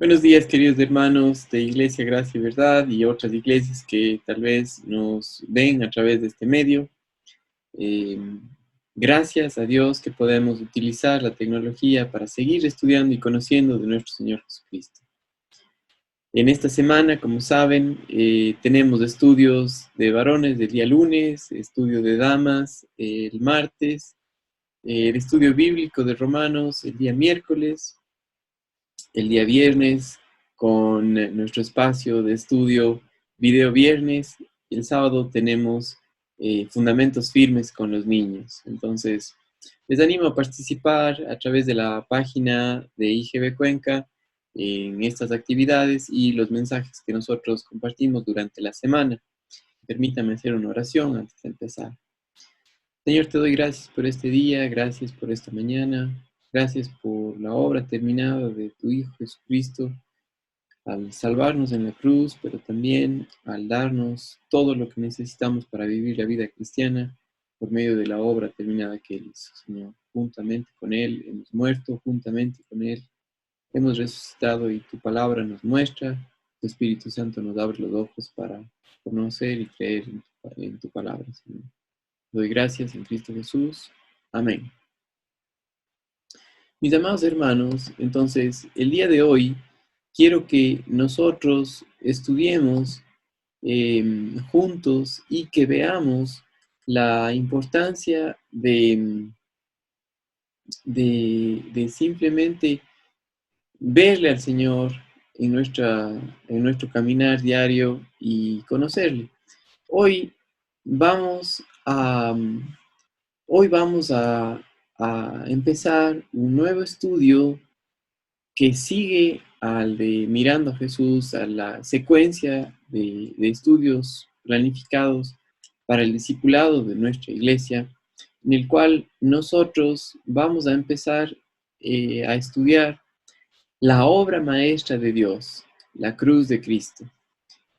Buenos días, queridos hermanos de Iglesia Gracia y Verdad y otras iglesias que tal vez nos ven a través de este medio. Eh, Gracias a Dios que podemos utilizar la tecnología para seguir estudiando y conociendo de nuestro Señor Jesucristo. En esta semana, como saben, tenemos estudios de varones del día lunes, estudio de damas el martes, el estudio bíblico de Romanos el día miércoles, el día viernes con nuestro espacio de estudio Video Viernes. El sábado tenemos fundamentos firmes con los niños. Entonces, les animo a participar a través de la página de IGB Cuenca en estas actividades y los mensajes que nosotros compartimos durante la semana. Permítame hacer una oración antes de empezar. Señor, te doy gracias por este día, gracias por esta mañana, gracias por la obra terminada de tu Hijo Jesucristo, al salvarnos en la cruz, pero también al darnos todo lo que necesitamos para vivir la vida cristiana por medio de la obra terminada que Él hizo, Señor. Juntamente con Él hemos muerto, juntamente con Él hemos resucitado y tu palabra nos muestra, tu Espíritu Santo nos abre los ojos para conocer y creer en tu palabra, Señor. Doy gracias en Cristo Jesús. Amén. Mis amados hermanos, entonces, el día de hoy quiero que nosotros estudiemos juntos y que veamos la importancia de simplemente verle al Señor en nuestro caminar diario y conocerle. Hoy vamos a, hoy vamos a empezar un nuevo estudio que sigue al de Mirando a Jesús, a la secuencia de estudios planificados para el discipulado de nuestra iglesia, en el cual nosotros vamos a empezar a estudiar la obra maestra de Dios, la cruz de Cristo.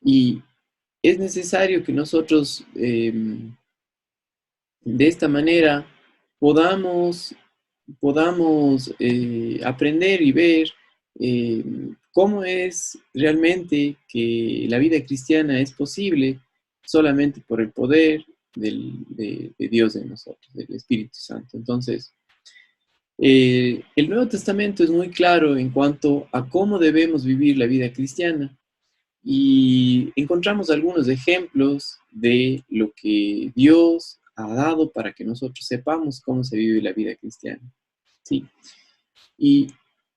Y es necesario que nosotros de esta manera podamos aprender y ver cómo es realmente que la vida cristiana es posible solamente por el poder de Dios en nosotros, del Espíritu Santo. Entonces, el Nuevo Testamento es muy claro en cuanto a cómo debemos vivir la vida cristiana y encontramos algunos ejemplos de lo que Dios ha dado para que nosotros sepamos cómo se vive la vida cristiana. Sí. Y,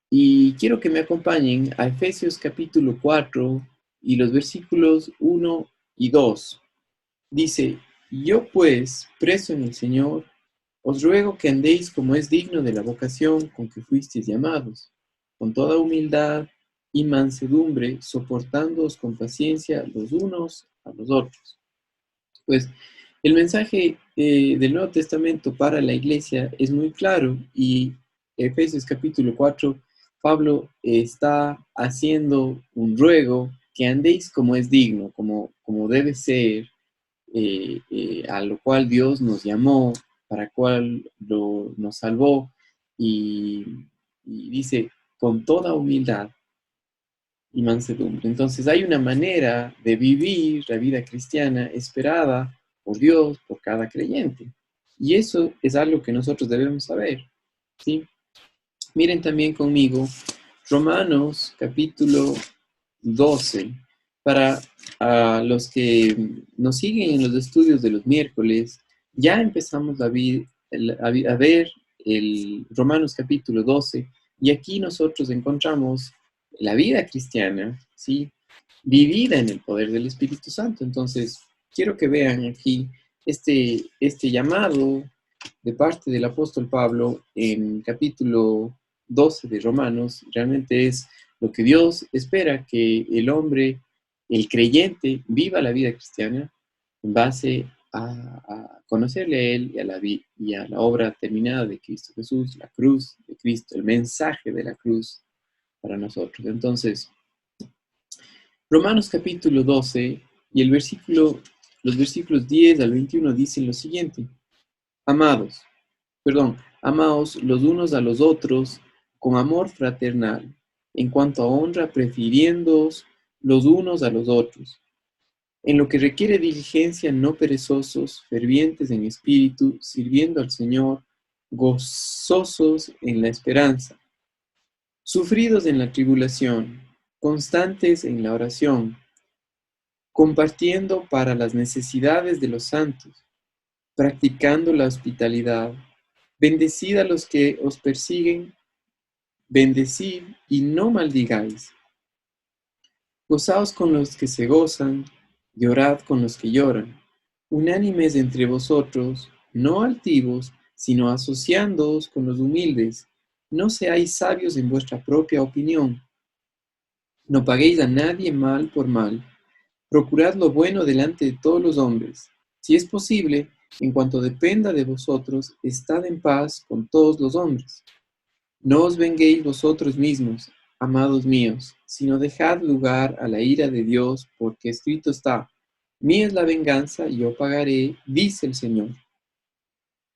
y quiero que me acompañen a Efesios capítulo 4 y los versículos 1 y 2. Dice: yo pues, preso en el Señor, os ruego que andéis como es digno de la vocación con que fuisteis llamados, con toda humildad y mansedumbre, soportándoos con paciencia los unos a los otros. Pues el mensaje del Nuevo Testamento para la iglesia es muy claro y Efesios capítulo 4, Pablo está haciendo un ruego que andéis como es digno, como debe ser, a lo cual Dios nos llamó, para cual nos salvó y dice con toda humildad y mansedumbre. Entonces hay una manera de vivir la vida cristiana esperada por Dios, por cada creyente. Y eso es algo que nosotros debemos saber, ¿sí? Miren también conmigo Romanos capítulo 12. Para los que nos siguen en los estudios de los miércoles, ya empezamos a ver el Romanos capítulo 12 y aquí nosotros encontramos la vida cristiana, ¿sí? Vivida en el poder del Espíritu Santo. Entonces, quiero que vean aquí este llamado de parte del apóstol Pablo en capítulo 12 de Romanos. Realmente es lo que Dios espera que el hombre, el creyente, viva la vida cristiana en base a conocerle a Él y a la obra terminada de Cristo Jesús, la cruz de Cristo, el mensaje de la cruz para nosotros. Entonces, Romanos capítulo 12 y los versículos 10 al 21 dicen lo siguiente: amaos los unos a los otros con amor fraternal, en cuanto a honra, prefiriéndoos los unos a los otros. En lo que requiere diligencia, no perezosos, fervientes en espíritu, sirviendo al Señor, gozosos en la esperanza, sufridos en la tribulación, constantes en la oración, compartiendo para las necesidades de los santos, practicando la hospitalidad. Bendecid a los que os persiguen, bendecid y no maldigáis. Gozaos con los que se gozan, llorad con los que lloran. Unánimes entre vosotros, no altivos, sino asociándoos con los humildes. No seáis sabios en vuestra propia opinión. No paguéis a nadie mal por mal. Procurad lo bueno delante de todos los hombres. Si es posible, en cuanto dependa de vosotros, estad en paz con todos los hombres. No os venguéis vosotros mismos, amados míos, sino dejad lugar a la ira de Dios, porque escrito está: mía es la venganza, yo pagaré, dice el Señor.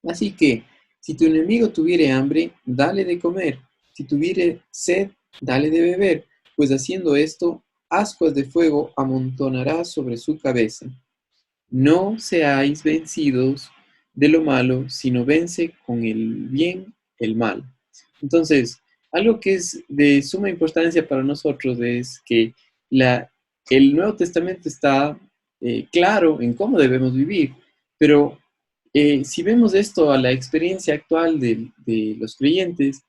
Así que, si tu enemigo tuviere hambre, dale de comer; si tuviere sed, dale de beber, pues haciendo esto, ascuas de fuego amontonarás sobre su cabeza. No seáis vencidos de lo malo, sino vence con el bien el mal. Entonces, algo que es de suma importancia para nosotros es que el Nuevo Testamento está claro en cómo debemos vivir, pero si vemos esto a la experiencia actual de los creyentes,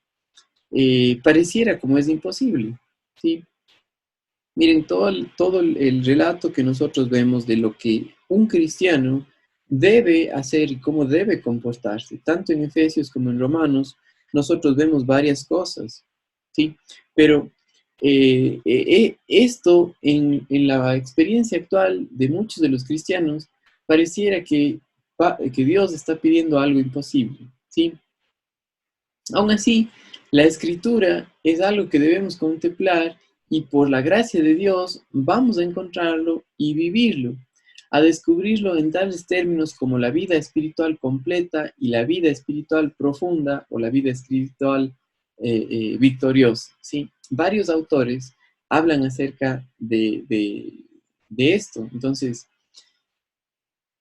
pareciera como es imposible, ¿sí? Miren, todo el relato que nosotros vemos de lo que un cristiano debe hacer y cómo debe comportarse, tanto en Efesios como en Romanos, nosotros vemos varias cosas, ¿sí? Pero esto en la experiencia actual de muchos de los cristianos pareciera que Dios está pidiendo algo imposible, ¿sí? Aún así, la escritura es algo que debemos contemplar y por la gracia de Dios vamos a encontrarlo y vivirlo, a descubrirlo en tales términos como la vida espiritual completa y la vida espiritual profunda o la vida espiritual victoriosa, ¿sí? Varios autores hablan acerca de esto. Entonces,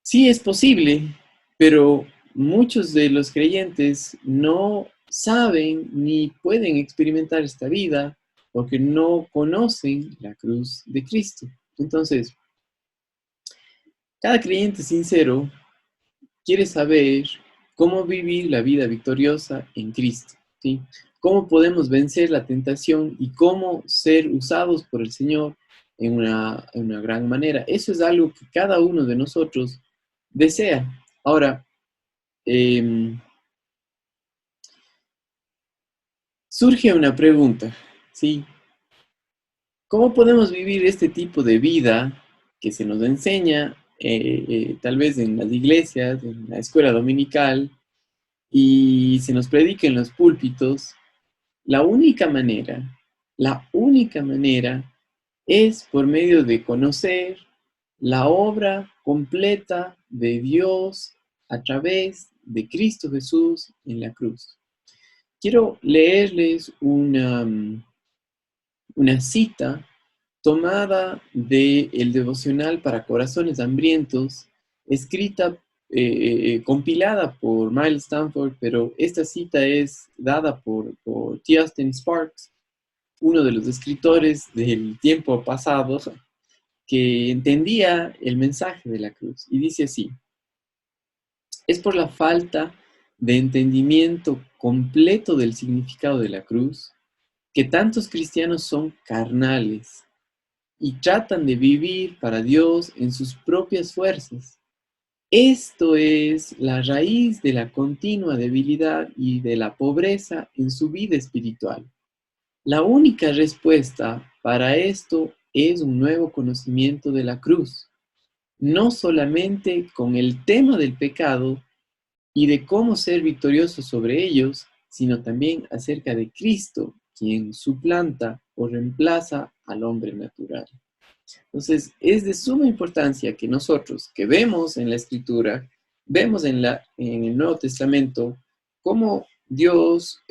sí es posible, pero muchos de los creyentes no saben ni pueden experimentar esta vida porque no conocen la cruz de Cristo. Entonces, cada creyente sincero quiere saber cómo vivir la vida victoriosa en Cristo, ¿sí? Cómo podemos vencer la tentación y cómo ser usados por el Señor en una gran manera. Eso es algo que cada uno de nosotros desea. Ahora, surge una pregunta, ¿sí? ¿Cómo podemos vivir este tipo de vida que se nos enseña tal vez en las iglesias, en la escuela dominical, y se nos predica en los púlpitos? La única manera, la única manera es por medio de conocer la obra completa de Dios a través de Cristo Jesús en la cruz. Quiero leerles una cita tomada del devocional para corazones hambrientos, escrita, compilada por Miles Stanford, pero esta cita es dada por T. Austin Sparks, uno de los escritores del tiempo pasado, que entendía el mensaje de la cruz. Y dice así: es por la falta de entendimiento completo del significado de la cruz que tantos cristianos son carnales y tratan de vivir para Dios en sus propias fuerzas. Esto es la raíz de la continua debilidad y de la pobreza en su vida espiritual. La única respuesta para esto es un nuevo conocimiento de la cruz, no solamente con el tema del pecado y de cómo ser victoriosos sobre ellos, sino también acerca de Cristo, quien suplanta o reemplaza al hombre natural. Entonces, es de suma importancia que nosotros, que vemos en la Escritura, vemos en el Nuevo Testamento, cómo Dios,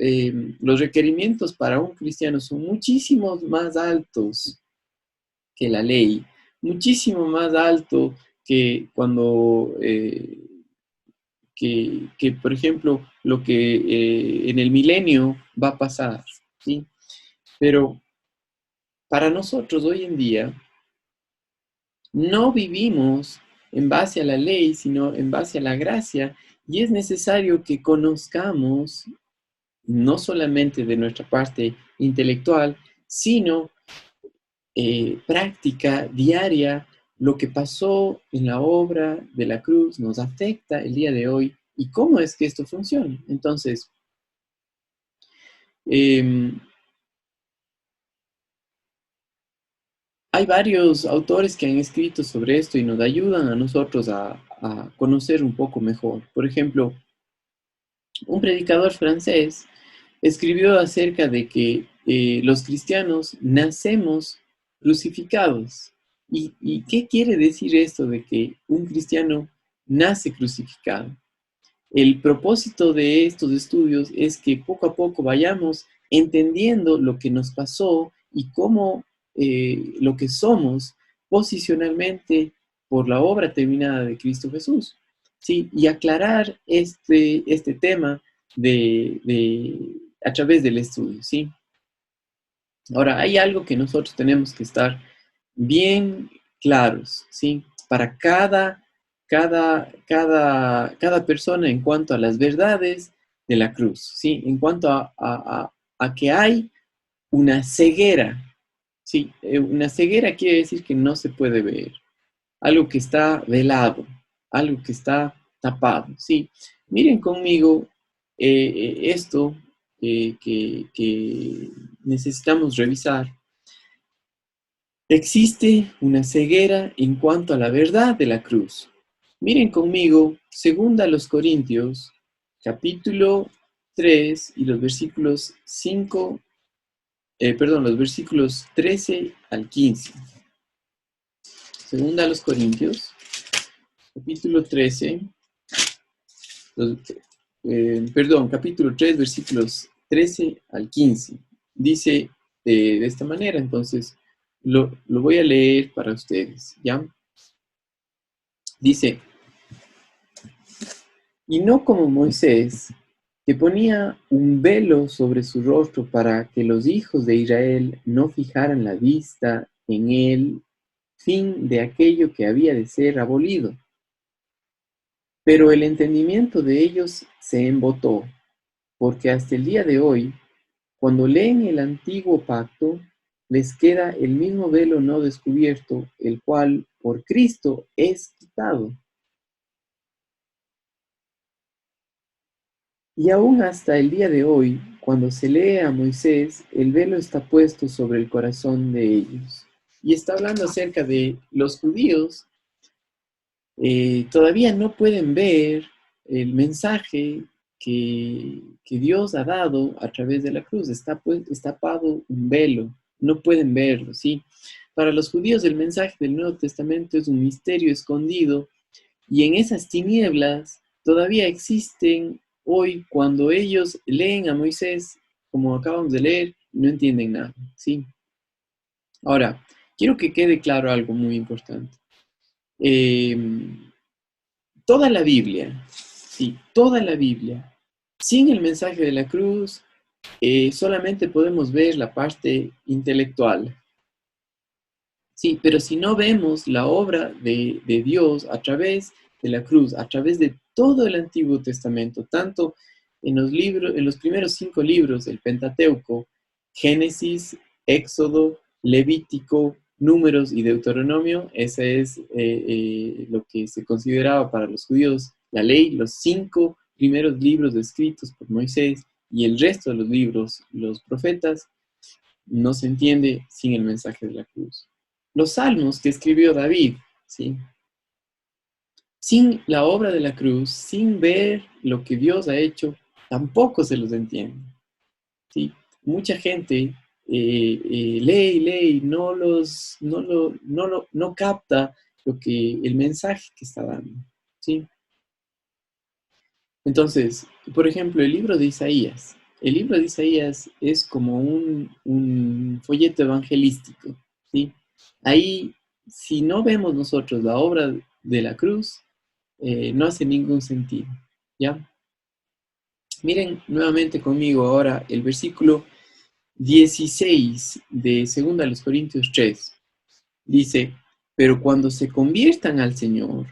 los requerimientos para un cristiano son muchísimos más altos que la ley, muchísimo más alto que cuando, por ejemplo, lo que en el milenio va a pasar, ¿sí? Pero para nosotros hoy en día no vivimos en base a la ley, sino en base a la gracia, y es necesario que conozcamos no solamente de nuestra parte intelectual, sino práctica diaria. Lo que pasó en la obra de la cruz nos afecta el día de hoy y cómo es que esto funciona. Entonces, eh, hay varios autores que han escrito sobre esto y nos ayudan a nosotros a conocer un poco mejor. Por ejemplo, un predicador francés escribió acerca de que los cristianos nacemos crucificados. ¿Y qué quiere decir esto de que un cristiano nace crucificado? El propósito de estos estudios es que poco a poco vayamos entendiendo lo que nos pasó y cómo lo que somos posicionalmente por la obra terminada de Cristo Jesús. ¿Sí? Y aclarar este tema a través del estudio. ¿Sí? Ahora, hay algo que nosotros tenemos que estar bien claros, ¿sí? Para cada persona en cuanto a las verdades de la cruz, ¿sí? En cuanto a que hay una ceguera, ¿sí? Una ceguera quiere decir que no se puede ver, algo que está velado, algo que está tapado, ¿sí? Miren conmigo esto que necesitamos revisar. Existe una ceguera en cuanto a la verdad de la cruz. Miren conmigo, segunda a los Corintios, capítulo 3 y los versículos 5, los versículos 13 al 15. Segunda a los Corintios, capítulo 13, los, capítulo 3, versículos 13 al 15. Dice de esta manera, entonces, lo voy a leer para ustedes, ¿ya? Dice, y no como Moisés, que ponía un velo sobre su rostro para que los hijos de Israel no fijaran la vista en el fin de aquello que había de ser abolido. Pero el entendimiento de ellos se embotó, porque hasta el día de hoy, cuando leen el antiguo pacto, les queda el mismo velo no descubierto, el cual por Cristo es quitado. Y aún hasta el día de hoy, cuando se lee a Moisés, el velo está puesto sobre el corazón de ellos. Y está hablando acerca de los judíos, todavía no pueden ver el mensaje que Dios ha dado a través de la cruz. Está tapado un velo, no pueden verlo, ¿sí? Para los judíos el mensaje del Nuevo Testamento es un misterio escondido y en esas tinieblas todavía existen hoy cuando ellos leen a Moisés, como acabamos de leer, no entienden nada, ¿sí? Ahora, quiero que quede claro algo muy importante. Eh, toda la Biblia, sí, toda la Biblia, sin el mensaje de la cruz, solamente podemos ver la parte intelectual. Sí, pero si no vemos la obra de Dios a través de la cruz, a través de todo el Antiguo Testamento, tanto en los libros, en los primeros 5 libros del Pentateuco, Génesis, Éxodo, Levítico, Números y Deuteronomio, ese es lo que se consideraba para los judíos la ley, los 5 primeros libros escritos por Moisés y el resto de los libros, los profetas, no se entiende sin el mensaje de la cruz. Los salmos que escribió David, ¿sí? Sin la obra de la cruz, sin ver lo que Dios ha hecho, tampoco se los entiende, ¿sí? Mucha gente lee y no capta el mensaje que está dando, ¿sí? Entonces, por ejemplo, el libro de Isaías. El libro de Isaías es como un folleto evangelístico, ¿sí? Ahí, si no vemos nosotros la obra de la cruz, no hace ningún sentido, ¿ya? Miren nuevamente conmigo ahora el versículo 16 de 2 Corintios 3. Dice, pero cuando se conviertan al Señor,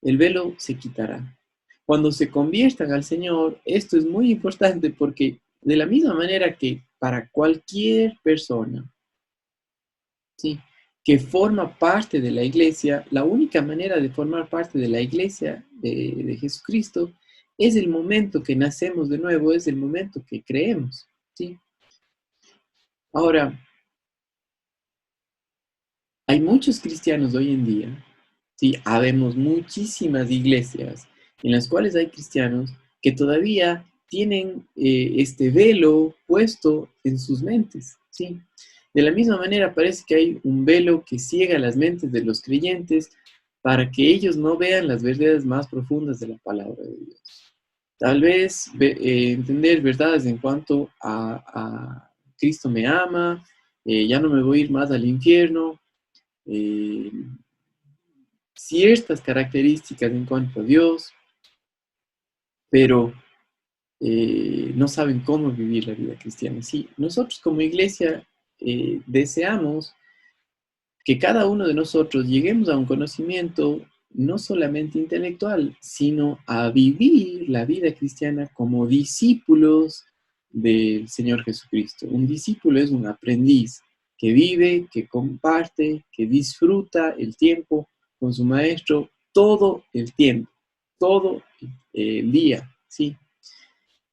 el velo se quitará. Cuando se conviertan al Señor, esto es muy importante porque de la misma manera que para cualquier persona, ¿sí?, que forma parte de la iglesia, la única manera de formar parte de la iglesia de Jesucristo es el momento que nacemos de nuevo, es el momento que creemos, ¿sí? Ahora, hay muchos cristianos hoy en día, sí, habemos muchísimas iglesias en las cuales hay cristianos que todavía tienen este velo puesto en sus mentes, ¿sí? De la misma manera parece que hay un velo que ciega las mentes de los creyentes para que ellos no vean las verdades más profundas de la palabra de Dios. Tal vez entender verdades en cuanto a Cristo me ama, ya no me voy a ir más al infierno, eh, ciertas características en cuanto a Dios, pero no saben cómo vivir la vida cristiana. Sí, nosotros como iglesia deseamos que cada uno de nosotros lleguemos a un conocimiento no solamente intelectual, sino a vivir la vida cristiana como discípulos del Señor Jesucristo. Un discípulo es un aprendiz que vive, que comparte, que disfruta el tiempo con su maestro todo el tiempo, todo el día, ¿sí?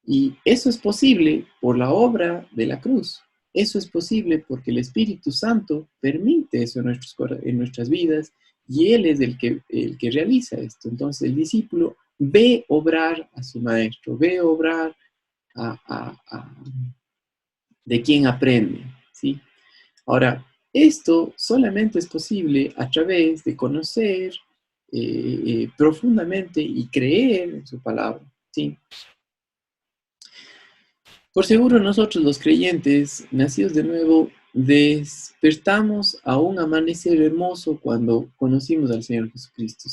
Y eso es posible por la obra de la cruz. Eso es posible porque el Espíritu Santo permite eso en nuestras vidas y Él es el que realiza esto. Entonces el discípulo ve obrar a su maestro, ve obrar de quien aprende, ¿sí? Ahora, esto solamente es posible a través de conocer profundamente y creer en su palabra, ¿sí? Por seguro nosotros los creyentes, nacidos de nuevo, despertamos a un amanecer hermoso cuando conocimos al Señor Jesucristo.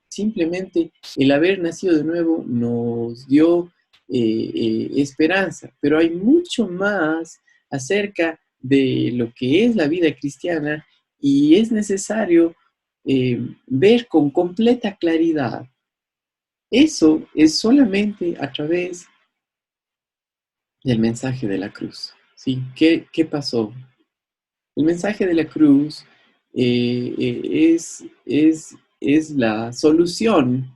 Simplemente el haber nacido de nuevo nos dio esperanza, pero hay mucho más acerca de lo que es la vida cristiana y es necesario ver con completa claridad. Eso es solamente a través del mensaje de la cruz. ¿Sí? ¿Qué pasó? El mensaje de la cruz es la solución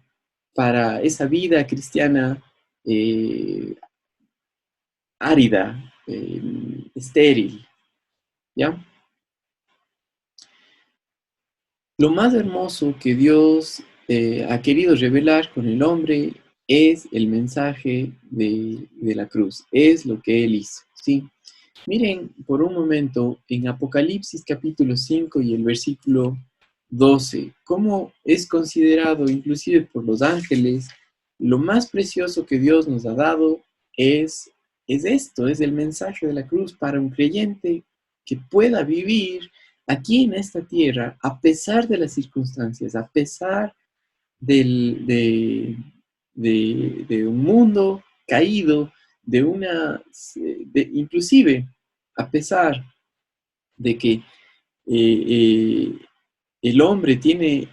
para esa vida cristiana eh, árida, estéril, ¿ya? Lo más hermoso que Dios ha querido revelar con el hombre es el mensaje de la cruz, es lo que Él hizo, ¿sí? Miren por un momento en Apocalipsis capítulo 5 y el versículo 12, cómo es considerado inclusive por los ángeles, lo más precioso que Dios nos ha dado es esto, es el mensaje de la cruz para un creyente que pueda vivir aquí en esta tierra a pesar de las circunstancias, a pesar de un mundo caído, inclusive a pesar de que eh, el hombre tiene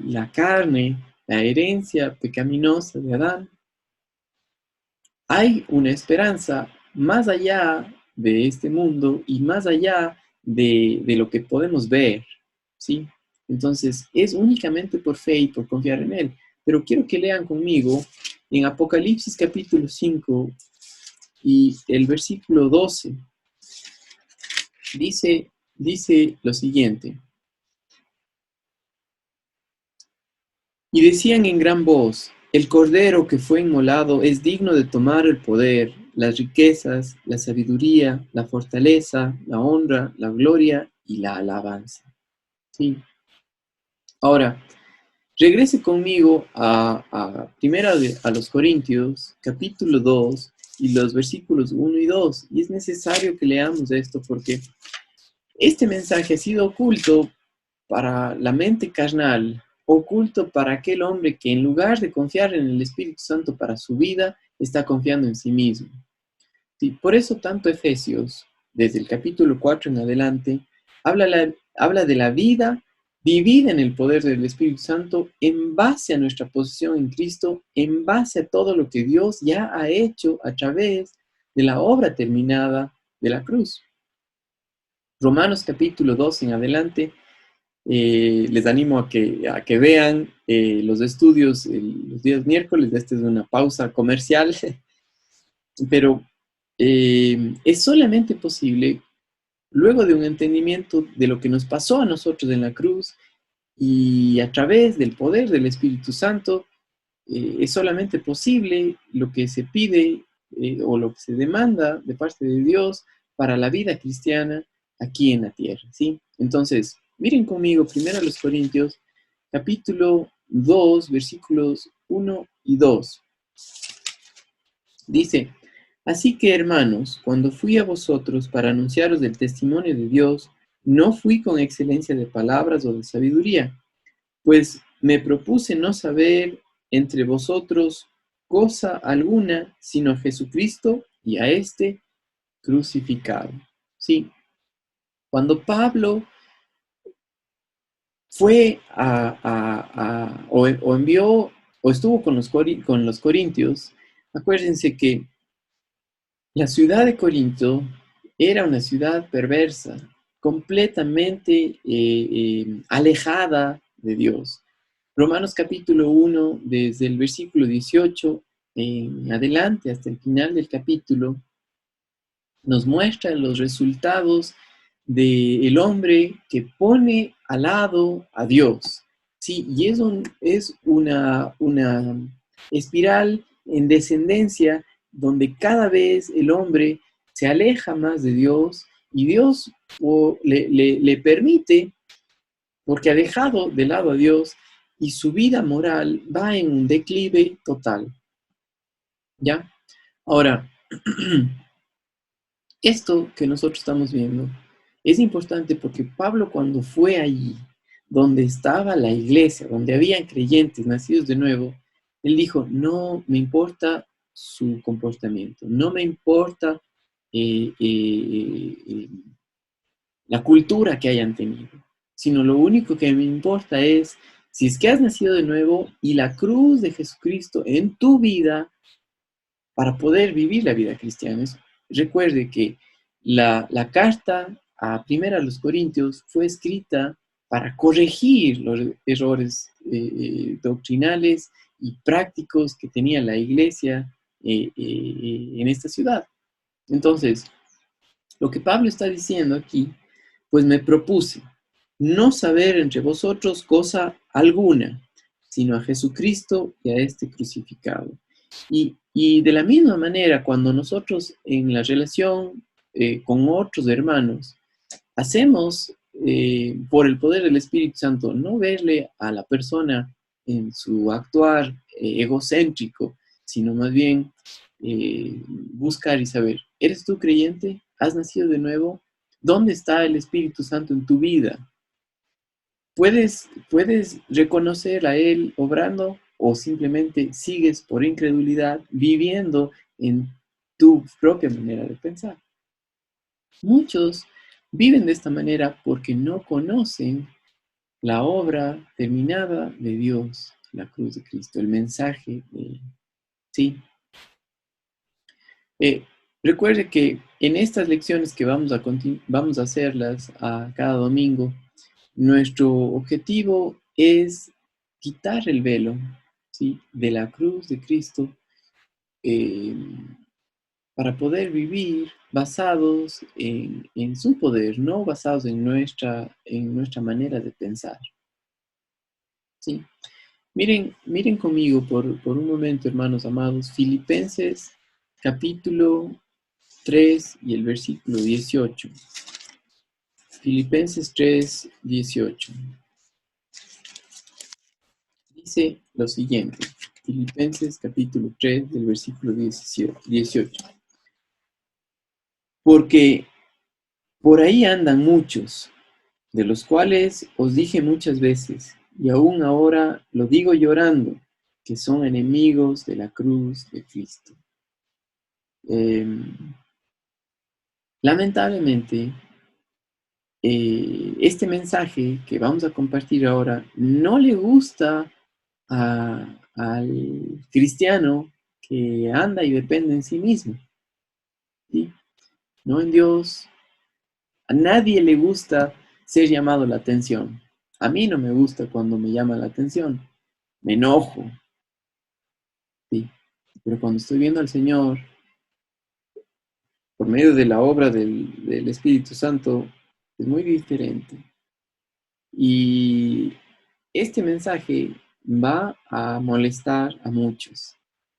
la carne, la herencia pecaminosa de Adán, hay una esperanza más allá de este mundo y más allá de lo que podemos ver, ¿sí? Entonces, es únicamente por fe y por confiar en Él. Pero quiero que lean conmigo en Apocalipsis capítulo 5 y el versículo 12. Dice lo siguiente. Y decían en gran voz, el Cordero que fue inmolado es digno de tomar el poder, las riquezas, la sabiduría, la fortaleza, la honra, la gloria y la alabanza. Sí. Ahora, Regrese conmigo a los Corintios, capítulo 2, y los versículos 1 y 2. Y es necesario que leamos esto porque este mensaje ha sido oculto para la mente carnal, oculto para aquel hombre que en lugar de confiar en el Espíritu Santo para su vida, está confiando en sí mismo. Sí, por eso tanto Efesios, desde el capítulo 4 en adelante, habla de la vida vivida en el poder del Espíritu Santo en base a nuestra posición en Cristo, en base a todo lo que Dios ya ha hecho a través de la obra terminada de la cruz. Romanos capítulo 2 en adelante, les animo a que vean los estudios los días miércoles. Esta es una pausa comercial, pero es solamente posible luego de un entendimiento de lo que nos pasó a nosotros en la cruz y a través del poder del Espíritu Santo. Es solamente posible lo que se pide o lo que se demanda de parte de Dios para la vida cristiana aquí en la tierra, ¿sí? Entonces, miren conmigo primero a los Corintios, capítulo 2, versículos 1 y 2. Dice: así que, hermanos, cuando fui a vosotros para anunciaros el testimonio de Dios, no fui con excelencia de palabras o de sabiduría, pues me propuse no saber entre vosotros cosa alguna, sino a Jesucristo y a este crucificado. Sí, cuando Pablo fue o envió o estuvo con los corintios, acuérdense que la ciudad de Corinto era una ciudad perversa, completamente alejada de Dios. Romanos capítulo 1, desde el versículo 18 en adelante hasta el final del capítulo, nos muestra los resultados del hombre que pone al lado a Dios. Sí, y es una espiral en descendencia donde cada vez el hombre se aleja más de Dios y Dios le permite, porque ha dejado de lado a Dios y su vida moral va en un declive total. ¿Ya? Ahora, esto que nosotros estamos viendo es importante porque Pablo, cuando fue allí, donde estaba la iglesia, donde habían creyentes nacidos de nuevo, él dijo: no me importa su comportamiento, no me importa eh, eh, eh, la cultura que hayan tenido, sino lo único que me importa es si es que has nacido de nuevo y la cruz de Jesucristo en tu vida para poder vivir la vida cristiana. Recuerde que la carta a primera a los Corintios fue escrita para corregir los errores doctrinales y prácticos que tenía la iglesia en esta ciudad. Entonces, lo que Pablo está diciendo aquí, pues me propuse no saber entre vosotros cosa alguna, sino a Jesucristo y a este crucificado. Y de la misma manera, cuando nosotros en la relación con otros hermanos hacemos por el poder del Espíritu Santo no verle a la persona en su actuar egocéntrico, sino más bien buscar y saber: ¿eres tú creyente? ¿Has nacido de nuevo? ¿Dónde está el Espíritu Santo en tu vida? ¿Puedes reconocer a Él obrando o simplemente sigues por incredulidad viviendo en tu propia manera de pensar? Muchos viven de esta manera porque no conocen la obra terminada de Dios, la cruz de Cristo, el mensaje de Él. Sí. Eh, Recuerde que en estas lecciones que vamos a hacerlas a cada domingo, nuestro objetivo es quitar el velo, ¿sí?, de la cruz de Cristo, eh, para poder vivir basados en su poder, no basados en nuestra manera de pensar. ¿Sí? Miren conmigo por un momento, hermanos amados, Filipenses capítulo 3 y el versículo 18. Filipenses 3, 18. Dice lo siguiente, Filipenses capítulo 3 del versículo 18. Porque por ahí andan muchos, de los cuales os dije muchas veces, y aún ahora lo digo llorando, que son enemigos de la cruz de Cristo. Lamentablemente, este mensaje que vamos a compartir ahora no le gusta al cristiano que anda y depende en sí mismo, ¿sí? No en Dios. A nadie le gusta ser llamado la atención. A mí no me gusta cuando me llama la atención. Me enojo, ¿sí? Pero cuando estoy viendo al Señor, por medio de la obra del Espíritu Santo, es muy diferente. Y este mensaje va a molestar a muchos.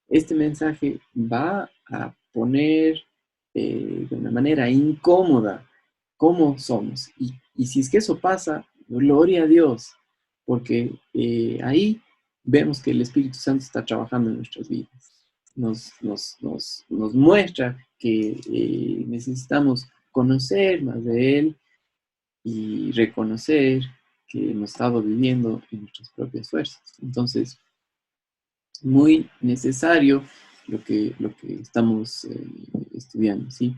Este mensaje va a poner de una manera incómoda cómo somos. Y si es que eso pasa, gloria a Dios, porque ahí vemos que el Espíritu Santo está trabajando en nuestras vidas. Nos muestra que necesitamos conocer más de Él y reconocer que hemos estado viviendo en nuestras propias fuerzas. Entonces, muy necesario lo que estamos estudiando, ¿sí?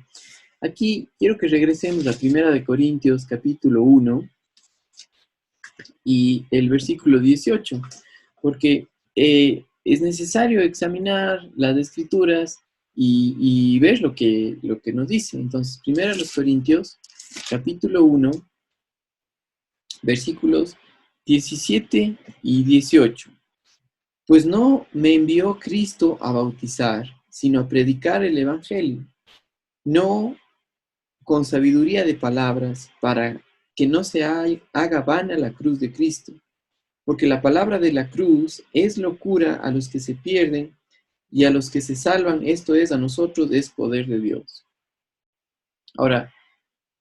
Aquí quiero que regresemos a 1 Corintios capítulo 1 y el versículo 18, porque es necesario examinar las escrituras y ver lo que nos dice. Entonces, 1 Corintios capítulo 1, versículos 17 y 18. Pues no me envió Cristo a bautizar, sino a predicar el Evangelio, no con sabiduría de palabras, para que no se haga vana la cruz de Cristo, porque la palabra de la cruz es locura a los que se pierden, y a los que se salvan, esto es, a nosotros, es poder de Dios. Ahora,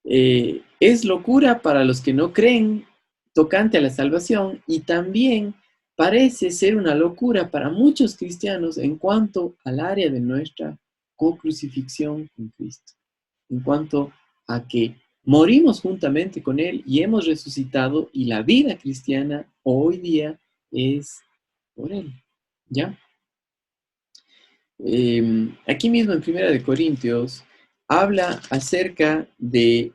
es locura para los que no creen tocante a la salvación, y también parece ser una locura para muchos cristianos en cuanto al área de nuestra co-crucifixión con Cristo, en cuanto a que morimos juntamente con Él y hemos resucitado, y la vida cristiana hoy día es por Él, ¿ya? Aquí mismo en 1 Corintios habla acerca de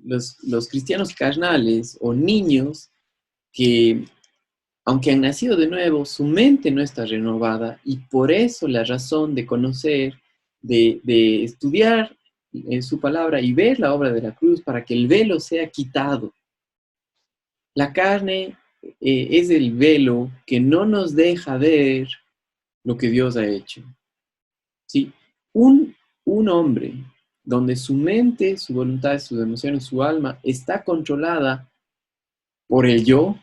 los cristianos carnales o niños que, aunque han nacido de nuevo, su mente no está renovada, y por eso la razón de conocer, de estudiar su palabra y ver la obra de la cruz para que el velo sea quitado. La carne es el velo que no nos deja ver lo que Dios ha hecho. ¿Sí? Un hombre donde su mente, su voluntad, sus emociones, su alma está controlada por el yo,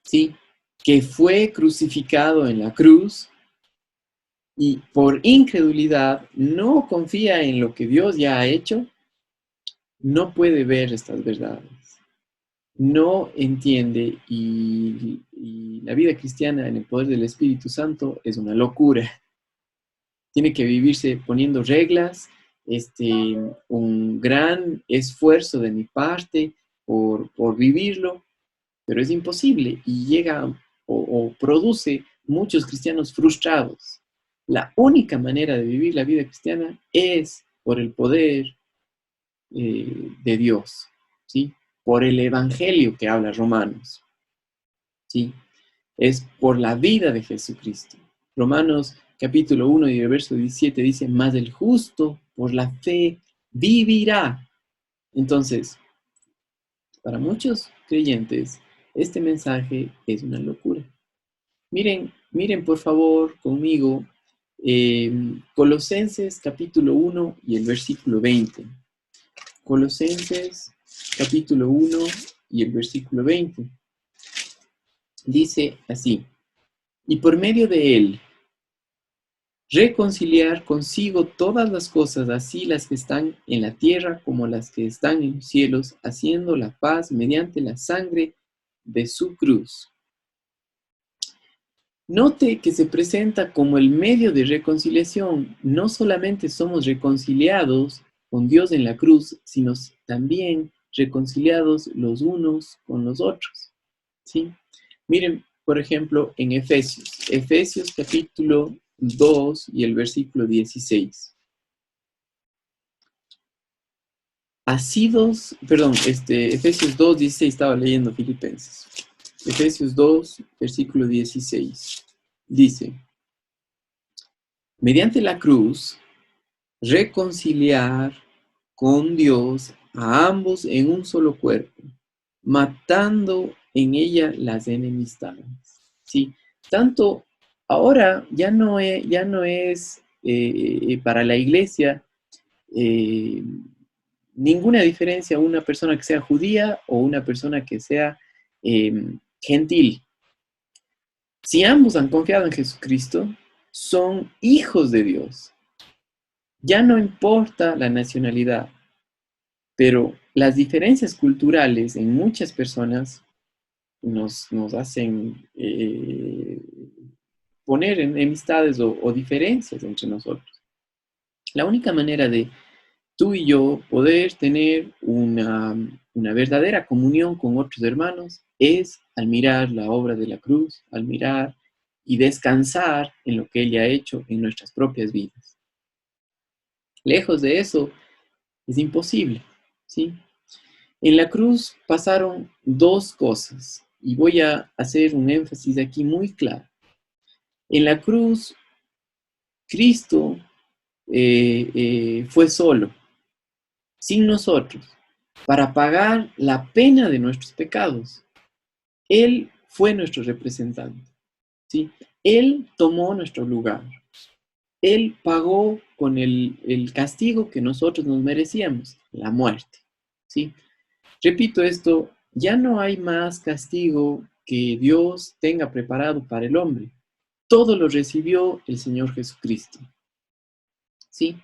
¿sí? Que fue crucificado en la cruz y por incredulidad no confía en lo que Dios ya ha hecho, no puede ver estas verdades. No entiende, y la vida cristiana en el poder del Espíritu Santo es una locura. Tiene que vivirse poniendo reglas, un gran esfuerzo de mi parte por vivirlo, pero es imposible y llega o produce muchos cristianos frustrados. La única manera de vivir la vida cristiana es por el poder de Dios, ¿sí? Por el evangelio que habla Romanos, ¿sí? Es por la vida de Jesucristo. Romanos capítulo 1 y el verso 17 dice, mas el justo por la fe vivirá. Entonces, para muchos creyentes, este mensaje es una locura. Miren por favor conmigo Colosenses capítulo 1 y el versículo 20. Colosenses capítulo 1 y el versículo 20. Dice así, y por medio de él, reconciliar consigo todas las cosas, así las que están en la tierra como las que están en los cielos, haciendo la paz mediante la sangre de su cruz. Note que se presenta como el medio de reconciliación. No solamente somos reconciliados con Dios en la cruz, sino también reconciliados los unos con los otros. ¿Sí? Miren, por ejemplo, en Efesios capítulo 2 y el versículo 16. Efesios 2, 16, estaba leyendo Filipenses. Efesios 2, versículo 16. Dice, mediante la cruz, reconciliar con Dios a ambos en un solo cuerpo, matando en ella las enemistades. ¿Sí? Tanto ahora ya no es para la iglesia eh, ninguna diferencia una persona que sea judía o una persona que sea gentil. Si ambos han confiado en Jesucristo, son hijos de Dios. Ya no importa la nacionalidad, pero las diferencias culturales en muchas personas nos hacen poner enemistades o diferencias entre nosotros. La única manera de tú y yo poder tener una verdadera comunión con otros hermanos es al mirar la obra de la cruz, al mirar y descansar en lo que Él ha hecho en nuestras propias vidas. Lejos de eso, es imposible, ¿sí? En la cruz pasaron dos cosas y voy a hacer un énfasis aquí muy claro. En la cruz, Cristo fue solo, sin nosotros, para pagar la pena de nuestros pecados. Él fue nuestro representante, ¿sí? Él tomó nuestro lugar. Él pagó con el castigo que nosotros nos merecíamos, la muerte, ¿sí? Repito esto, ya no hay más castigo que Dios tenga preparado para el hombre. Todo lo recibió el Señor Jesucristo, ¿sí?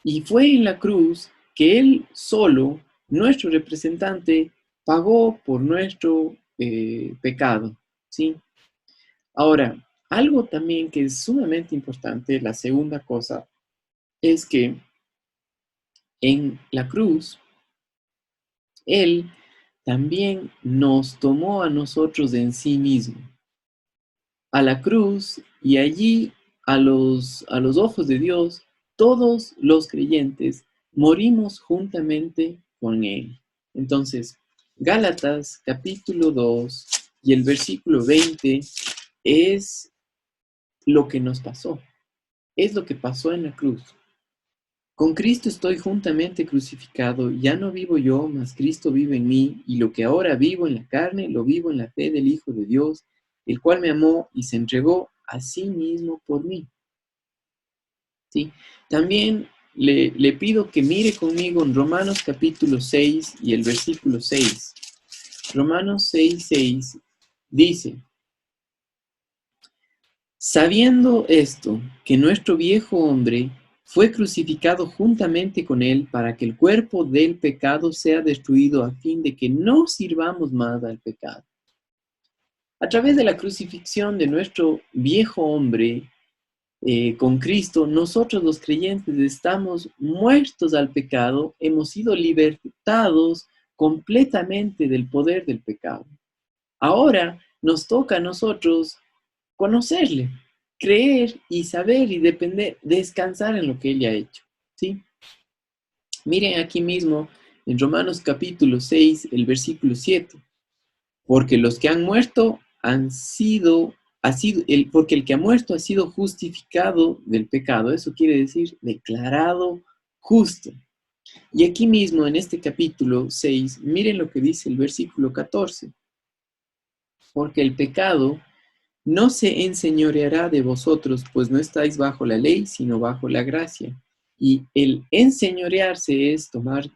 Y fue en la cruz que Él solo, nuestro representante, pagó por nuestro pecado, ¿sí? Ahora, algo también que es sumamente importante, la segunda cosa, es que en la cruz, Él también nos tomó a nosotros en sí mismo, a la cruz, y allí a los ojos de Dios, todos los creyentes morimos juntamente con Él. Entonces, Gálatas capítulo 2 y el versículo 20 es lo que nos pasó, es lo que pasó en la cruz. Con Cristo estoy juntamente crucificado, ya no vivo yo, mas Cristo vive en mí, y lo que ahora vivo en la carne, lo vivo en la fe del Hijo de Dios, el cual me amó y se entregó a sí mismo por mí. ¿Sí? También le pido que mire conmigo en Romanos capítulo 6 y el versículo 6. Romanos 6, 6 dice, sabiendo esto, que nuestro viejo hombre fue crucificado juntamente con él para que el cuerpo del pecado sea destruido a fin de que no sirvamos más al pecado. A través de la crucifixión de nuestro viejo hombre con Cristo, nosotros los creyentes estamos muertos al pecado, hemos sido libertados completamente del poder del pecado. Ahora nos toca a nosotros conocerle, creer y saber y depender, descansar en lo que Él ha hecho, ¿sí? Miren aquí mismo en Romanos capítulo 6, el versículo 7. Porque los que han muerto porque el que ha muerto ha sido justificado del pecado. Eso quiere decir declarado justo. Y aquí mismo en este capítulo 6, miren lo que dice el versículo 14. Porque el pecado no se enseñoreará de vosotros, pues no estáis bajo la ley, sino bajo la gracia. Y el enseñorearse es tomar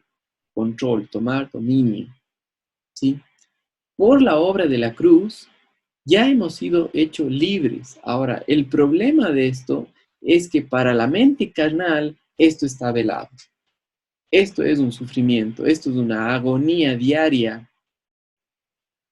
control, tomar dominio, ¿sí? Por la obra de la cruz, ya hemos sido hechos libres. Ahora, el problema de esto es que para la mente carnal, esto está velado. Esto es un sufrimiento, esto es una agonía diaria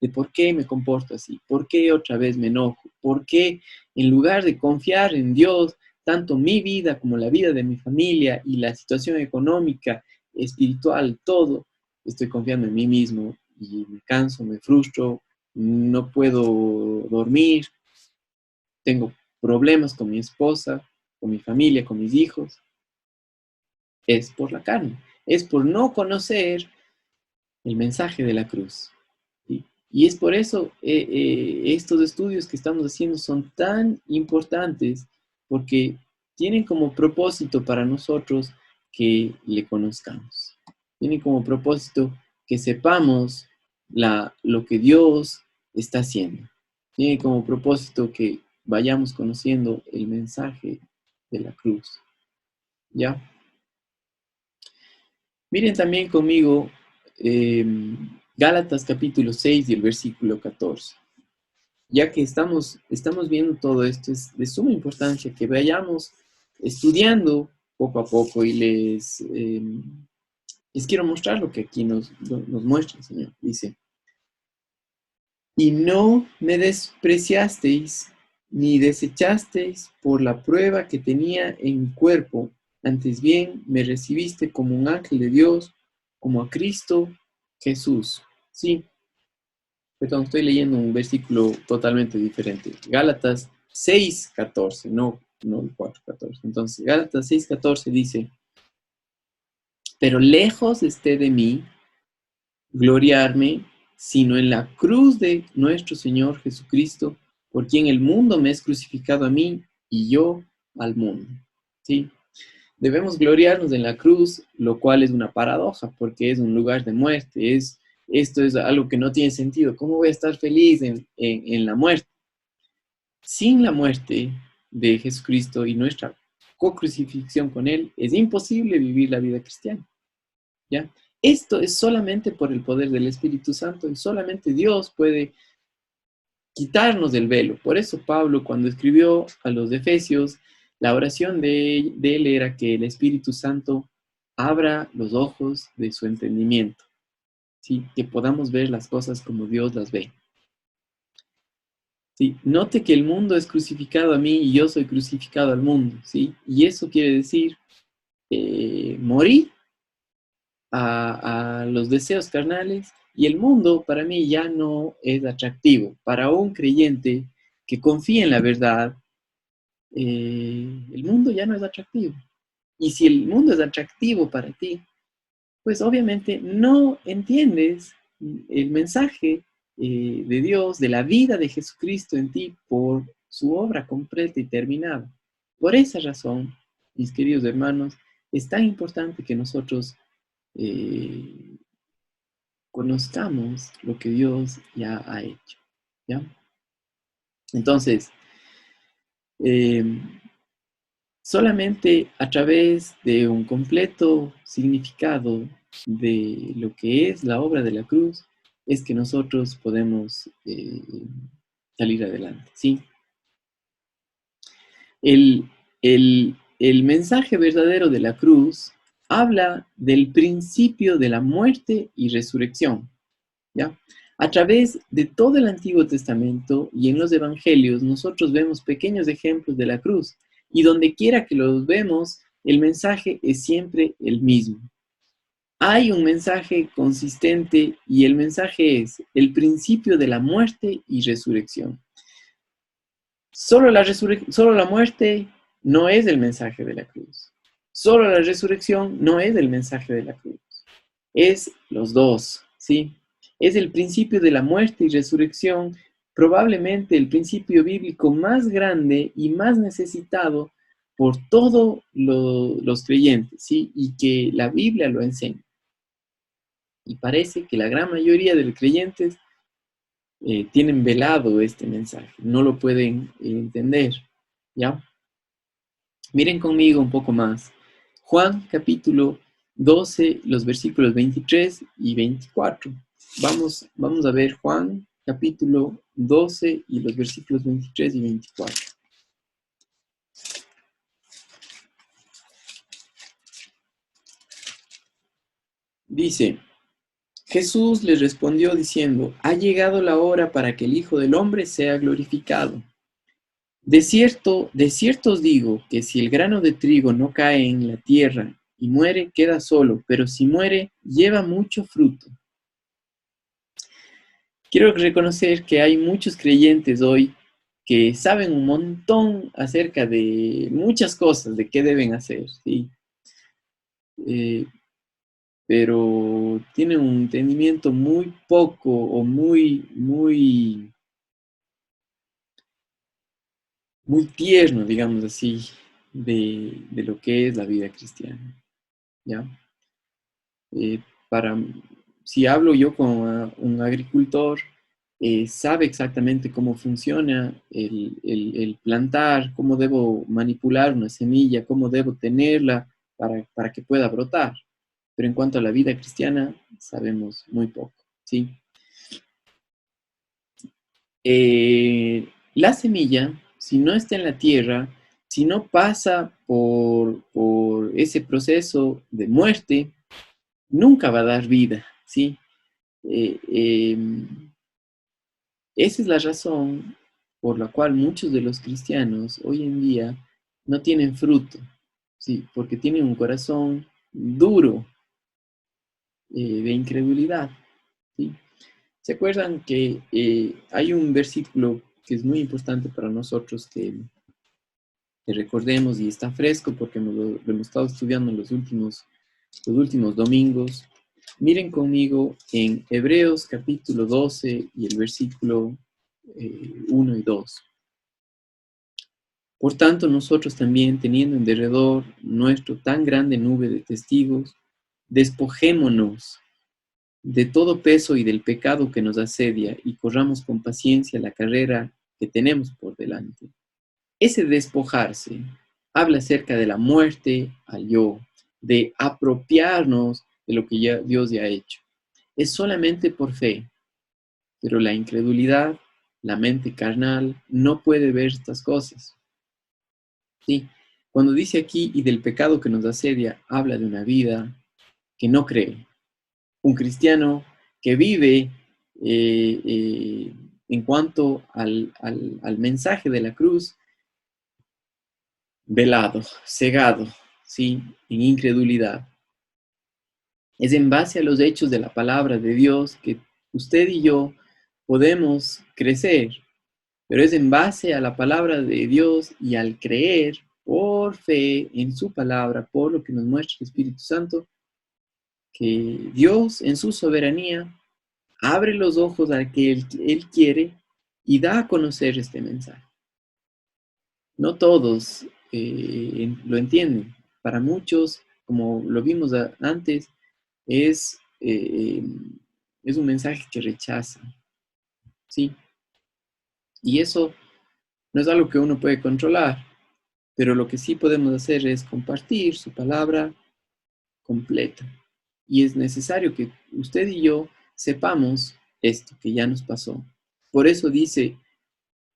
de por qué me comporto así, por qué otra vez me enojo, por qué en lugar de confiar en Dios, tanto mi vida como la vida de mi familia y la situación económica, espiritual, todo, estoy confiando en mí mismo y me canso, me frustro, no puedo dormir, tengo problemas con mi esposa, con mi familia, con mis hijos. Es por la carne, es por no conocer el mensaje de la cruz. ¿Sí? Y es por eso estos estudios que estamos haciendo son tan importantes, porque tienen como propósito para nosotros que le conozcamos. Tienen como propósito que sepamos lo que Dios está haciendo. Tiene como propósito que vayamos conociendo el mensaje de la cruz. ¿Ya? Miren también conmigo eh, Gálatas capítulo 6 y el versículo 14. Ya que estamos viendo todo esto, es de suma importancia que vayamos estudiando poco a poco y les quiero mostrar lo que aquí nos muestra el Señor. Dice, y no me despreciasteis ni desechasteis por la prueba que tenía en mi cuerpo, antes bien me recibiste como un ángel de Dios, como a Cristo Jesús. Sí, perdón, estoy leyendo un versículo totalmente diferente. Gálatas 6:14, no el 4:14. Entonces, Gálatas 6:14 dice, pero lejos esté de mí gloriarme, sino en la cruz de nuestro Señor Jesucristo, por quien el mundo me es crucificado a mí y yo al mundo. ¿Sí? Debemos gloriarnos en la cruz, lo cual es una paradoja, porque es un lugar de muerte, esto es algo que no tiene sentido. ¿Cómo voy a estar feliz en la muerte? Sin la muerte de Jesucristo y nuestra co-crucifixión con Él, es imposible vivir la vida cristiana. ¿Ya? Esto es solamente por el poder del Espíritu Santo y solamente Dios puede quitarnos del velo. Por eso Pablo, cuando escribió a los Efesios, la oración de él era que el Espíritu Santo abra los ojos de su entendimiento, ¿sí? Que podamos ver las cosas como Dios las ve. ¿Sí? Note que el mundo es crucificado a mí y yo soy crucificado al mundo, ¿sí? Y eso quiere decir morir a los deseos carnales y el mundo para mí ya no es atractivo. Para un creyente que confía en la verdad, el mundo ya no es atractivo. Y si el mundo es atractivo para ti, pues obviamente no entiendes el mensaje de Dios, de la vida de Jesucristo en ti por su obra completa y terminada. Por esa razón, mis queridos hermanos, es tan importante que nosotros eh, conozcamos lo que Dios ya ha hecho. ¿Ya? Entonces, eh, solamente a través de un completo significado de lo que es la obra de la cruz es que nosotros podemos salir adelante. ¿Sí? El, el mensaje verdadero de la cruz habla del principio de la muerte y resurrección. ¿Ya? A través de todo el Antiguo Testamento y en los Evangelios, nosotros vemos pequeños ejemplos de la cruz. Y donde quiera que los vemos, el mensaje es siempre el mismo. Hay un mensaje consistente y el mensaje es el principio de la muerte y resurrección. Solo la muerte no es el mensaje de la cruz. Solo la resurrección no es el mensaje de la cruz. Es los dos, ¿sí? Es el principio de la muerte y resurrección, probablemente el principio bíblico más grande y más necesitado por todos los creyentes, ¿sí? Y que la Biblia lo enseña. Y parece que la gran mayoría de los creyentes tienen velado este mensaje, no lo pueden entender, ¿ya? Miren conmigo un poco más. Juan capítulo 12, los versículos 23 y 24. Vamos a ver Juan capítulo 12 y los versículos 23 y 24. Dice, Jesús les respondió diciendo: ha llegado la hora para que el Hijo del Hombre sea glorificado. De cierto os digo que si el grano de trigo no cae en la tierra y muere, queda solo, pero si muere, lleva mucho fruto. Quiero reconocer que hay muchos creyentes hoy que saben un montón acerca de muchas cosas, de qué deben hacer, ¿sí? Eh, pero tienen un entendimiento muy poco o muy tierno, digamos así, de lo que es la vida cristiana, ¿ya? Eh, para, si hablo yo con un agricultor, sabe exactamente cómo funciona el plantar, cómo debo manipular una semilla, cómo debo tenerla para que pueda brotar. Pero en cuanto a la vida cristiana, sabemos muy poco, ¿sí? La semilla, si no está en la tierra, si no pasa por ese proceso de muerte, nunca va a dar vida, ¿sí? Eh, eh, Esa es la razón por la cual muchos de los cristianos hoy en día no tienen fruto, ¿sí? Porque tienen un corazón duro, de incredulidad, ¿sí? ¿Se acuerdan que hay un versículo que es muy importante para nosotros que recordemos y está fresco porque lo hemos estado estudiando en los últimos domingos? Miren conmigo en Hebreos capítulo 12 y el versículo 1 y 2. Por tanto, nosotros también, teniendo en derredor nuestro tan grande nube de testigos, despojémonos de todo peso y del pecado que nos asedia y corramos con paciencia la carrera que tenemos por delante. Ese despojarse habla acerca de la muerte al yo, de apropiarnos de lo que Dios ya ha hecho. Es solamente por fe, pero la incredulidad, la mente carnal, no puede ver estas cosas. ¿Sí? Cuando dice aquí y del pecado que nos asedia, habla de una vida que no cree. Un cristiano que vive en cuanto al mensaje de la cruz, velado, cegado, ¿sí? En incredulidad. Es en base a los hechos de la palabra de Dios que usted y yo podemos crecer, pero es en base a la palabra de Dios y al creer por fe en su palabra, por lo que nos muestra el Espíritu Santo, que Dios en su soberanía abre los ojos al que él quiere y da a conocer este mensaje. No todos lo entienden. Para muchos, como lo vimos antes, es, eh, es un mensaje que rechaza, ¿sí? Y eso no es algo que uno puede controlar, pero lo que sí podemos hacer es compartir su palabra completa. Y es necesario que usted y yo sepamos esto que ya nos pasó. Por eso dice,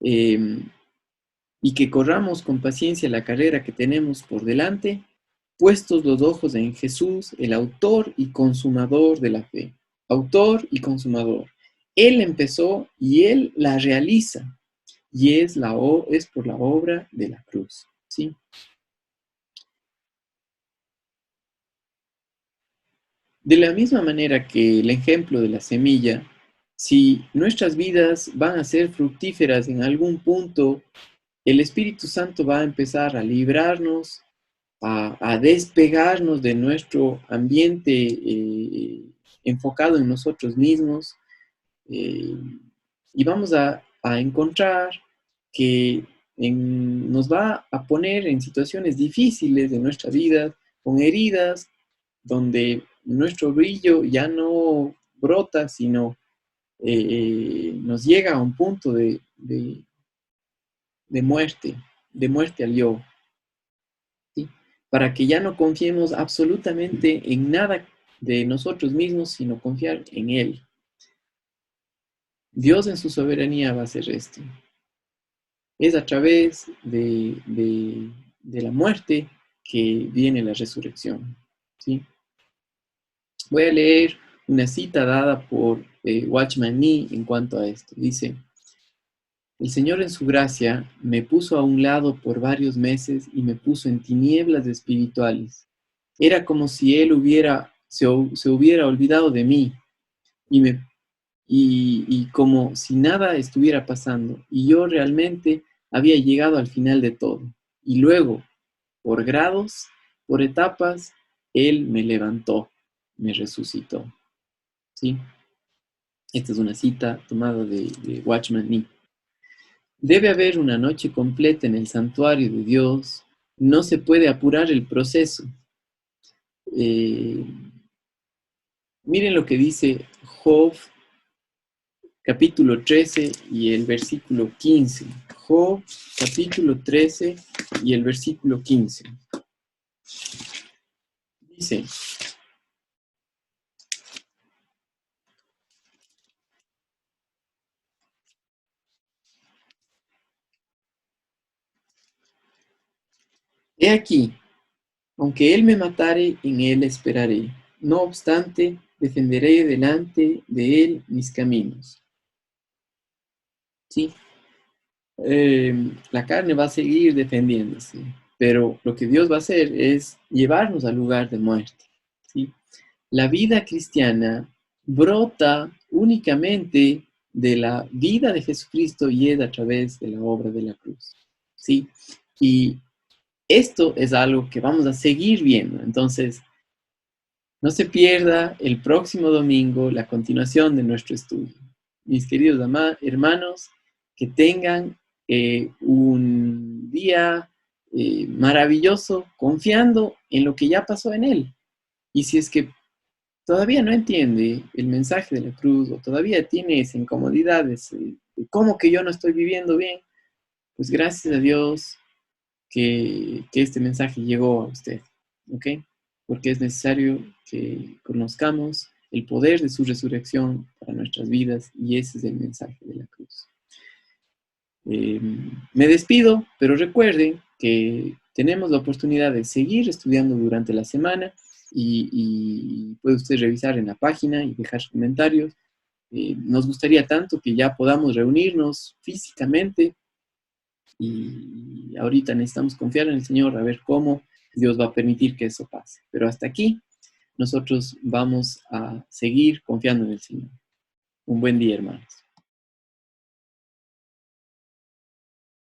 eh, y que corramos con paciencia la carrera que tenemos por delante, puestos los ojos en Jesús, el autor y consumador de la fe. Autor y consumador. Él empezó y Él la realiza. Y es por la obra de la cruz. ¿Sí? De la misma manera que el ejemplo de la semilla, si nuestras vidas van a ser fructíferas en algún punto, el Espíritu Santo va a empezar a librarnos, a despegarnos de nuestro ambiente enfocado en nosotros mismos, eh, y vamos a encontrar que nos va a poner en situaciones difíciles de nuestra vida, con heridas, donde nuestro brillo ya no brota, sino nos llega a un punto de muerte al yo, ¿sí? Para que ya no confiemos absolutamente en nada de nosotros mismos, sino confiar en Él. Dios en su soberanía va a hacer esto. Es a través de la muerte que viene la resurrección, ¿sí? Voy a leer una cita dada por Watchman Nee en cuanto a esto. Dice: el Señor en su gracia me puso a un lado por varios meses y me puso en tinieblas espirituales. Era como si Él se hubiera olvidado de mí y, y como si nada estuviera pasando. Y yo realmente había llegado al final de todo. Y luego, por grados, por etapas, Él me levantó, me resucitó. ¿Sí? Esta es una cita tomada de Watchman Nee. Debe haber una noche completa en el santuario de Dios. No se puede apurar el proceso. Eh, Miren lo que dice Job, capítulo 13 y el versículo 15. Job, capítulo 13 y el versículo 15. Dice: he aquí, aunque él me matare, en él esperaré. No obstante, defenderé delante de él mis caminos. ¿Sí? La carne va a seguir defendiéndose, pero lo que Dios va a hacer es llevarnos al lugar de muerte. ¿Sí? La vida cristiana brota únicamente de la vida de Jesucristo y es a través de la obra de la cruz. ¿Sí? Y esto es algo que vamos a seguir viendo. Entonces, no se pierda el próximo domingo la continuación de nuestro estudio. Mis queridos hermanos, que tengan un día maravilloso confiando en lo que ya pasó en él. Y si es que todavía no entiende el mensaje de la cruz o todavía tiene esa incomodidad de cómo que yo no estoy viviendo bien, pues gracias a Dios que este mensaje llegó a usted, ¿ok? Porque es necesario que conozcamos el poder de su resurrección para nuestras vidas y ese es el mensaje de la cruz. Me despido, pero recuerden que tenemos la oportunidad de seguir estudiando durante la semana y puede usted revisar en la página y dejar sus comentarios. Nos gustaría tanto que ya podamos reunirnos físicamente y ahorita necesitamos confiar en el Señor a ver cómo Dios va a permitir que eso pase. Pero hasta aquí nosotros vamos a seguir confiando en el Señor. Un buen día, hermanos.